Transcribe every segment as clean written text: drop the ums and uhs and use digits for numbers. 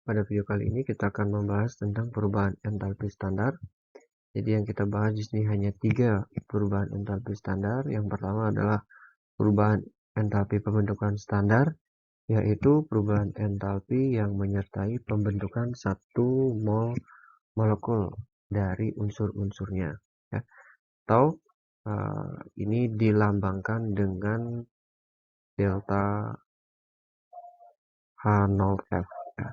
Pada video kali ini kita akan membahas tentang perubahan entalpi standar. Jadi yang kita bahas di sini hanya 3 perubahan entalpi standar. Yang pertama adalah perubahan entalpi pembentukan standar, yaitu perubahan entalpi yang menyertai pembentukan satu mol molekul dari unsur-unsurnya. Ya. Atau ini dilambangkan dengan delta H0F. Ya.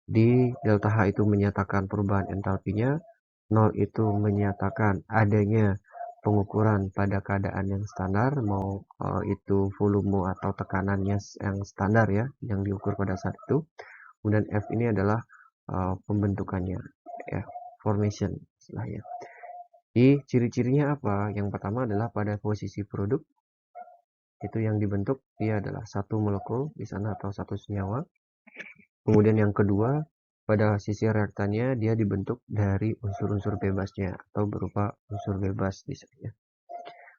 Di delta H itu menyatakan perubahan entalpinya, 0 itu menyatakan adanya pengukuran pada keadaan yang standar, mau itu volume atau tekanannya yang standar ya, yang diukur pada saat itu. Kemudian F ini adalah pembentukannya, ya, formation istilahnya. Di ciri-cirinya apa? Yang pertama adalah pada posisi produk, itu yang dibentuk dia adalah satu molekul di sana atau satu senyawa. Kemudian yang kedua, pada sisi reaktannya dia dibentuk dari unsur-unsur bebasnya atau berupa unsur bebas di sini.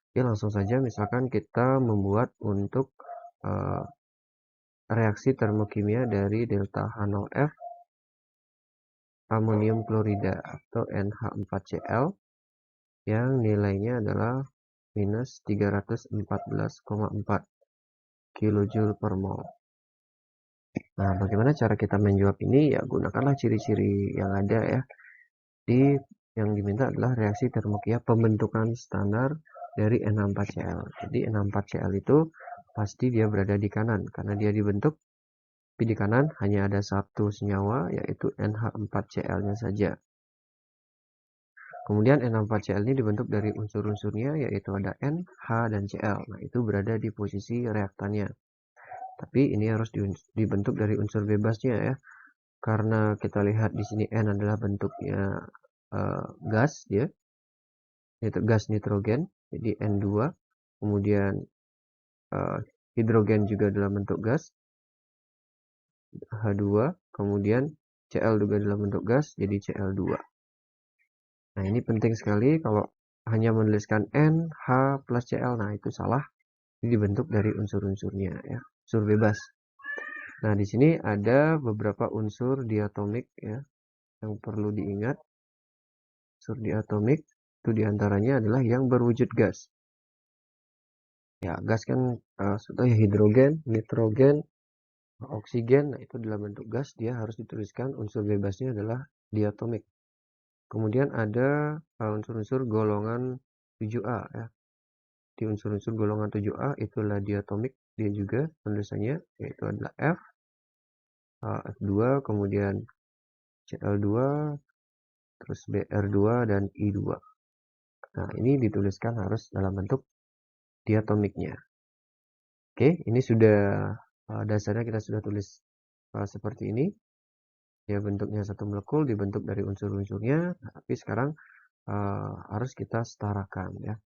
Oke, langsung saja misalkan kita membuat untuk reaksi termokimia dari delta H0F amonium klorida atau NH4Cl yang nilainya adalah minus 314,4 kJ per mol. Nah, bagaimana cara kita menjawab ini? Ya, gunakanlah ciri-ciri yang ada ya. Yang diminta adalah reaksi termokimia pembentukan standar dari N64Cl. Jadi N64Cl itu pasti dia berada di kanan karena dia dibentuk, tapi di kanan hanya ada satu senyawa yaitu NH4Cl-nya saja. Kemudian N64Cl ini dibentuk dari unsur-unsurnya yaitu ada N, H, dan Cl. Nah, itu berada di posisi reaktannya. Tapi ini harus dibentuk dari unsur bebasnya ya. Karena kita lihat di sini N adalah bentuknya gas ya. Yaitu gas nitrogen, jadi N2. Kemudian hidrogen juga dalam bentuk gas, H2. Kemudian Cl juga dalam bentuk gas, jadi Cl2. Nah, ini penting sekali kalau hanya menuliskan N, H plus Cl. Nah, itu salah. Ini dibentuk dari unsur-unsurnya ya, unsur bebas. Nah, di sini ada beberapa unsur diatomik ya yang perlu diingat. Unsur diatomik itu diantaranya adalah yang berwujud gas. Ya, gas kan contohnya hidrogen, nitrogen, oksigen. Nah, itu dalam bentuk gas dia harus dituliskan unsur bebasnya adalah diatomik. Kemudian ada unsur-unsur golongan 7A ya. Di unsur-unsur golongan 7A itulah diatomik, dia juga penulisannya yaitu adalah F, F2, kemudian Cl2, terus Br2 dan I2. Nah, ini dituliskan harus dalam bentuk diatomiknya. Oke, ini sudah dasarnya kita sudah tulis seperti ini. Ya, bentuknya satu molekul dibentuk dari unsur-unsurnya, tapi sekarang harus kita setarakan ya.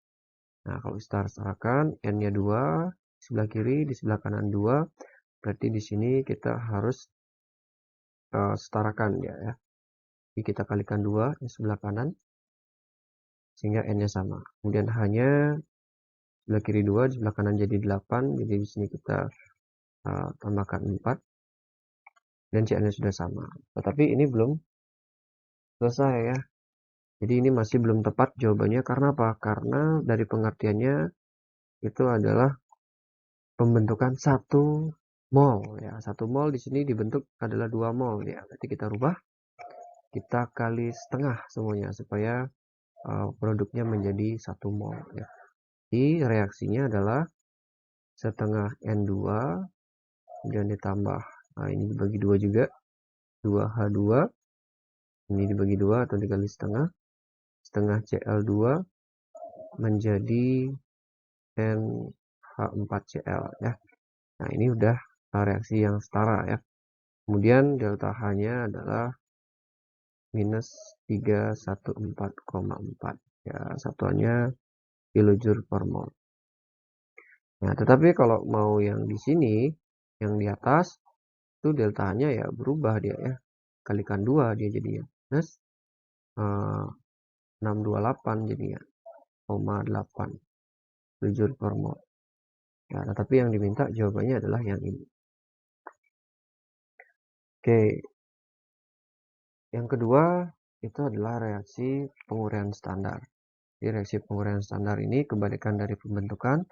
Nah, kalau setarakan N-nya 2, di sebelah kiri, di sebelah kanan 2, berarti di sini kita harus setarakan ya. Jadi kita kalikan 2 di sebelah kanan, sehingga N-nya sama. Kemudian hanya sebelah kiri 2, di sebelah kanan jadi 8, jadi di sini kita tambahkan 4, dan Cl-nya sudah sama. Tetapi ini belum selesai ya. Jadi ini masih belum tepat jawabannya. Karena apa? Karena dari pengertiannya itu adalah pembentukan 1 mol ya. 1 mol di sini dibentuk adalah 2 mol ya. Berarti kita rubah, kita kali setengah semuanya supaya produknya menjadi 1 mol ya. Jadi reaksinya adalah setengah N2 kemudian ditambah, nah ini dibagi 2 juga, 2H2, ini dibagi 2 atau dikali setengah Cl2 menjadi NH4Cl ya. Nah, ini udah reaksi yang setara ya. Kemudian delta H-nya adalah minus 314,4 ya, satuannya kilojoule per mol. Nah, tetapi kalau mau yang di sini, yang di atas itu delta H-nya ya berubah dia ya. Kalikan 2 dia jadinya. Minus 628 jadinya, 0,8 kilojoule per mol. Ya, tetapi yang diminta jawabannya adalah yang ini. Oke, Yang kedua itu adalah reaksi penguraian standar. Jadi reaksi penguraian standar ini kebalikan dari pembentukan,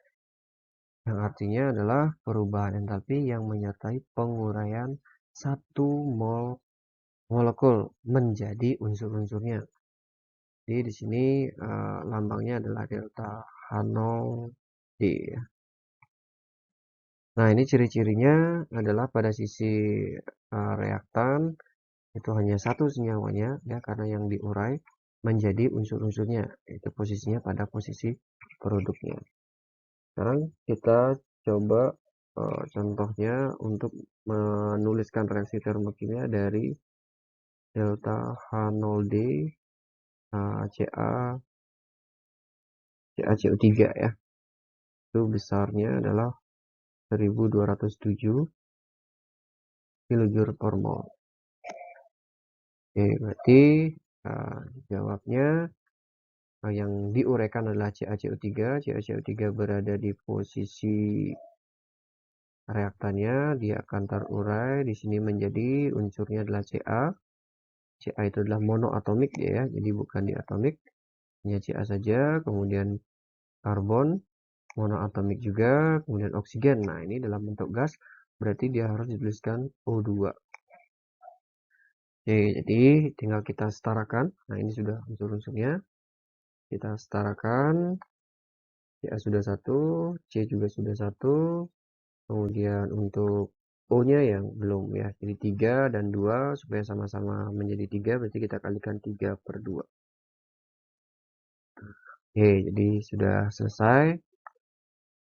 yang artinya adalah perubahan entalpi yang menyertai penguraian satu molekul menjadi unsur-unsurnya. Jadi di sini lambangnya adalah delta H0D. Nah, ini ciri-cirinya adalah pada sisi reaktan itu hanya satu senyawanya ya, karena yang diurai menjadi unsur-unsurnya, itu posisinya pada posisi produknya. Sekarang kita coba contohnya untuk menuliskan reaksi termokimia dari delta H0D CaCO3 ya. Itu besarnya adalah 1207 kJ per mol. Oke, berarti jawabnya yang diuraikan adalah CaCO3. CaCO3 berada di posisi reaktannya, dia akan terurai di sini menjadi unsurnya adalah Ca. Ca itu adalah monoatomik ya, jadi bukan diatomik, hanya Ca saja. Kemudian karbon monoatomik juga, kemudian oksigen. Nah, ini dalam bentuk gas, berarti dia harus dituliskan O2. Oke, jadi tinggal kita setarakan. Nah, ini sudah unsur-unsurnya. Kita setarakan. Ca sudah 1, C juga sudah 1. Kemudian untuk O-nya yang belum ya. Jadi 3 dan 2 supaya sama-sama menjadi 3, berarti kita kalikan 3/2. Oke, jadi sudah selesai.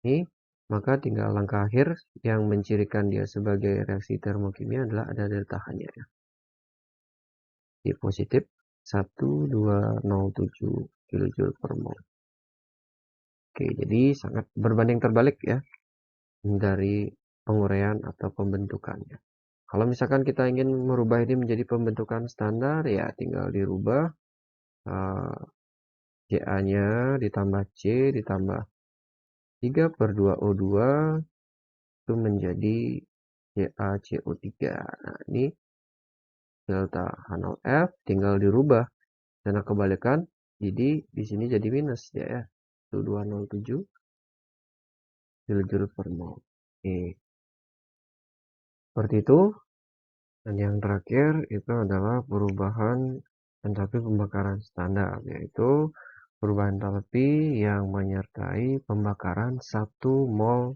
Ini, maka tinggal langkah akhir yang mencirikan dia sebagai reaksi termokimia adalah ada delta H-nya ya. Di positif 1207 kJ per mol. Oke, jadi sangat berbanding terbalik ya dari penguraian atau pembentukannya. Kalau misalkan kita ingin merubah ini menjadi pembentukan standar, ya tinggal dirubah Ca-nya ditambah C ditambah 3/2O2 itu menjadi CaCO3. Nah, ini delta H0F tinggal dirubah karena kebalikan, jadi di sini jadi minus ya. 207 kJ per mol. Oke. Seperti itu. Dan yang terakhir itu adalah perubahan entalpi pembakaran standar, yaitu perubahan entalpi yang menyertai pembakaran 1 mol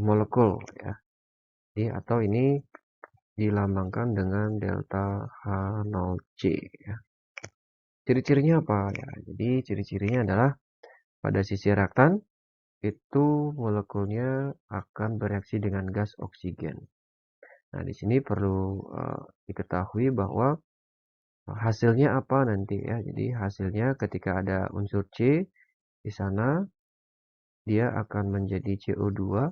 molekul ya. Jadi, atau ini dilambangkan dengan delta H0C ya. Ciri-cirinya apa ya? Jadi ciri-cirinya adalah pada sisi reaktan itu molekulnya akan bereaksi dengan gas oksigen. Nah, di sini perlu diketahui bahwa hasilnya apa nanti ya. Jadi hasilnya ketika ada unsur C di sana, dia akan menjadi CO2.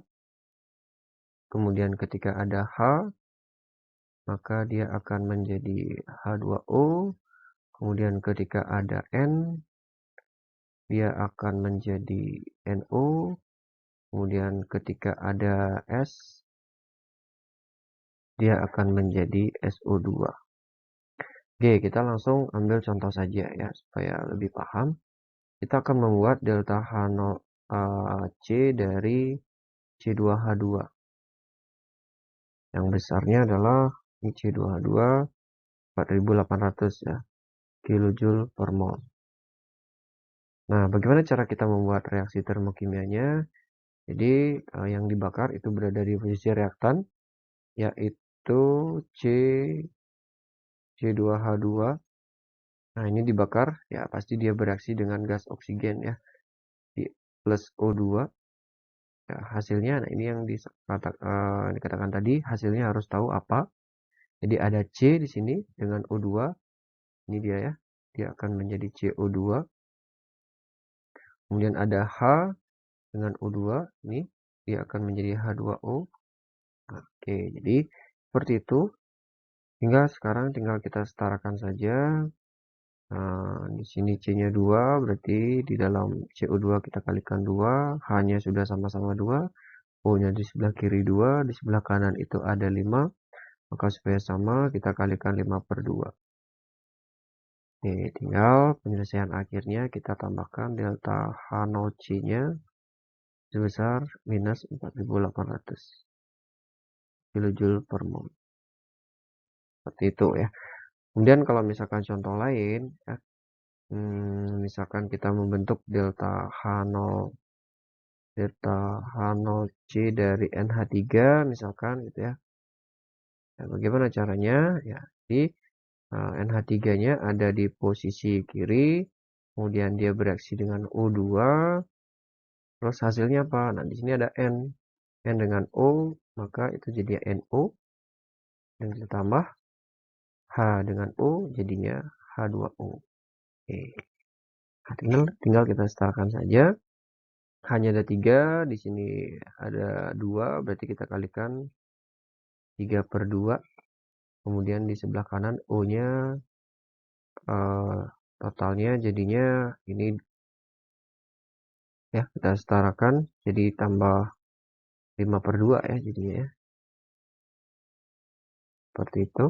Kemudian ketika ada H, maka dia akan menjadi H2O. Kemudian ketika ada N, dia akan menjadi NO. Kemudian ketika ada S, dia akan menjadi SO2. Oke, kita langsung ambil contoh saja ya, supaya lebih paham. Kita akan membuat delta H0C dari C2H2. Yang besarnya adalah ini C2H2 4800 ya, kilojoule per mol. Nah, bagaimana cara kita membuat reaksi termokimianya? Jadi, yang dibakar itu berada di posisi reaktan, yaitu C2H2. Nah, ini dibakar, ya pasti dia bereaksi dengan gas oksigen ya, di plus O2. Ya, hasilnya, nah ini yang dikatakan tadi, hasilnya harus tahu apa. Jadi ada C di sini dengan O2, ini dia ya, dia akan menjadi CO2. Kemudian ada H dengan O2, ini dia akan menjadi H2O. Oke, jadi seperti itu. Hingga sekarang tinggal kita setarakan saja. Di sini C-nya 2, berarti di dalam CO2 kita kalikan 2, H-nya sudah sama-sama 2, O-nya di sebelah kiri 2, di sebelah kanan itu ada 5. Maka supaya sama, kita kalikan 5/2. Oke, tinggal penyelesaian akhirnya kita tambahkan delta H0C-nya sebesar minus 4.800 kilojoule per mol. Seperti itu ya. Kemudian kalau misalkan contoh lain, ya, misalkan kita membentuk delta H0C dari NH3 misalkan gitu ya. Nah, bagaimana caranya? Ya, di NH3-nya ada di posisi kiri, kemudian dia bereaksi dengan O2, terus hasilnya apa? Nah, di sini ada N dengan O, maka itu jadi NO, dan kita tambah H dengan O, jadinya H2O. Oke. Nah, tinggal kita setarakan saja. Hanya ada 3, di sini ada 2, berarti kita kalikan 3/2. Kemudian di sebelah kanan O-nya totalnya jadinya ini ya, kita setarakan jadi tambah 5/2 ya jadinya ya. Seperti itu.